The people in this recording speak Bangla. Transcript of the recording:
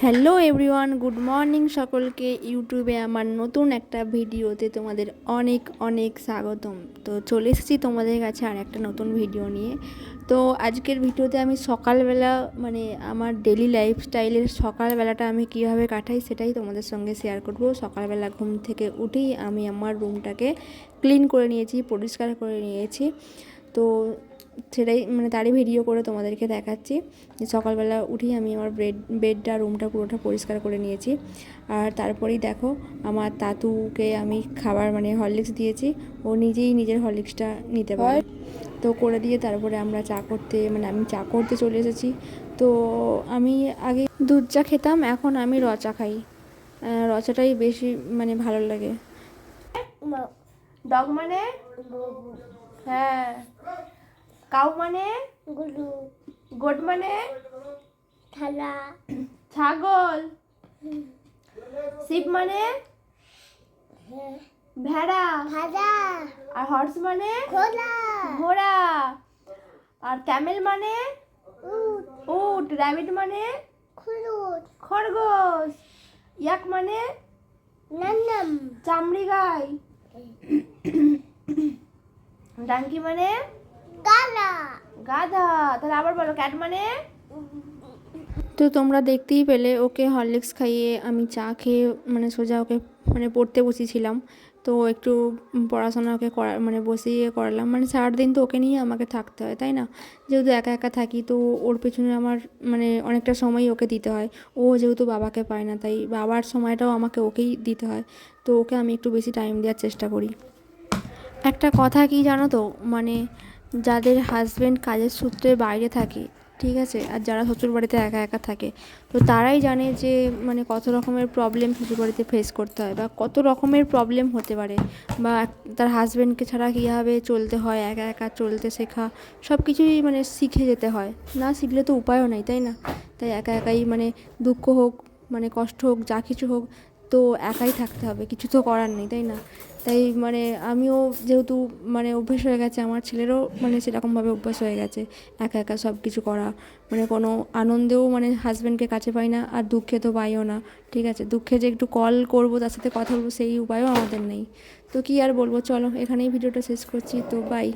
হ্যালো এভরিওয়ান, গুড মর্নিং সকলকে। ইউটিউবে আমার নতুন একটা ভিডিওতে তোমাদের অনেক অনেক স্বাগতম। তো চলে এসেছি তোমাদের কাছে আর একটা নতুন ভিডিও নিয়ে। তো আজকের ভিডিওতে আমি সকালবেলা মানে আমার ডেলি লাইফস্টাইলের সকালবেলাটা আমি কীভাবে কাটাই সেটাই তোমাদের সঙ্গে শেয়ার করব। সকালবেলা ঘুম থেকে উঠেই আমি আমার রুমটাকে ক্লিন করে নিয়েছি, পরিষ্কার করে নিয়েছি। তো সেটাই মানে তারই ভিডিও করে তোমাদেরকে দেখাচ্ছি যে সকালবেলা উঠেই আমি আমার বেডটা রুমটা পুরোটা পরিষ্কার করে নিয়েছি। আর তারপরেই দেখো আমার তাতুকে আমি খাবার মানে হরলিক্স দিয়েছি, ও নিজেই নিজের হরলিক্সটা নিতে পারে। তো করে দিয়ে তারপরে আমরা চা করতে মানে আমি চা করতে চলে এসেছি। তো আমি আগে দুধ চা খেতাম, এখন আমি র চা খাই। র চাটাই বেশি মানে ভালো লাগে। ডগ মানে হ্যাঁ, কাউ মানে গরু, গোট মানে থালা ছাগল, শিপ মানে ভেড়া ভেড়া, আর হর্স মানে ঘোড়া ঘোড়া, আর ক্যামেল মানে উট উট, র্যাবিট মানে খরগোশ, ইয়াক মানে নান্নাম চামড়ি গাই, ডাঙ্কি মানে গাধা গাধা। তাহলে আবার বলো, ক্যাট মানে। তো তোমরা দেখতেই পেলে ওকে হরলিক্স খাইয়ে আমি চা খেয়ে মানে সোজা ওকে মানে পড়তে বসেছিলাম। তো একটু পড়াশোনা ওকে মানে বসিয়ে করালাম, মানে সারাদিন তো ওকে নিয়ে আমাকে থাকতে হয়, তাই না? যেহেতু একা একা থাকি তো ওর পেছনে আমার মানে অনেকটা সময় ওকে দিতে হয়। ও যেহেতু বাবাকে পায় না, তাই বাবার সময়টাও আমাকে ওকেই দিতে হয়। তো ওকে আমি একটু বেশি টাইম দেওয়ার চেষ্টা করি। একটা কথা কি জানো তো, মানে যাদের হাজব্যান্ড কাজের সূত্রে বাইরে থাকে, ঠিক আছে, আর যারা শ্বশুরবাড়িতে একা একা থাকে, তো তারাই জানে যে মানে কত রকমের প্রবলেম শ্বশুরবাড়িতে ফেস করতে হয় বা কত রকমের প্রবলেম হতে পারে, বা তার হাজব্যান্ডকে ছাড়া কীভাবে চলতে হয়, একা একা চলতে শেখা, সব কিছুই মানে শিখে যেতে হয়। না শিখলে তো উপায়ও নেই, তাই না? তাই একা একাই মানে দুঃখ হোক মানে কষ্ট হোক যা কিছু হোক, তো একাই থাকতে হবে, কিছু তো করার নেই, তাই না? তাই মানে আমিও যেহেতু মানে অভ্যেস হয়ে গেছে, আমার ছেলেরও মানে সেরকমভাবে অভ্যাস হয়ে গেছে একা একা সব কিছু করা। মানে কোনো আনন্দেও মানে হাজব্যান্ডকে কাছে পাই না, আর দুঃখে তো পাইও না। ঠিক আছে, দুঃখে যে একটু কল করবো, তার সাথে কথা বলবো, সেই উপায়ও আমাদের নেই। তো কী আর বলবো, চলো এখানেই ভিডিওটা শেষ করছি, তো বাই।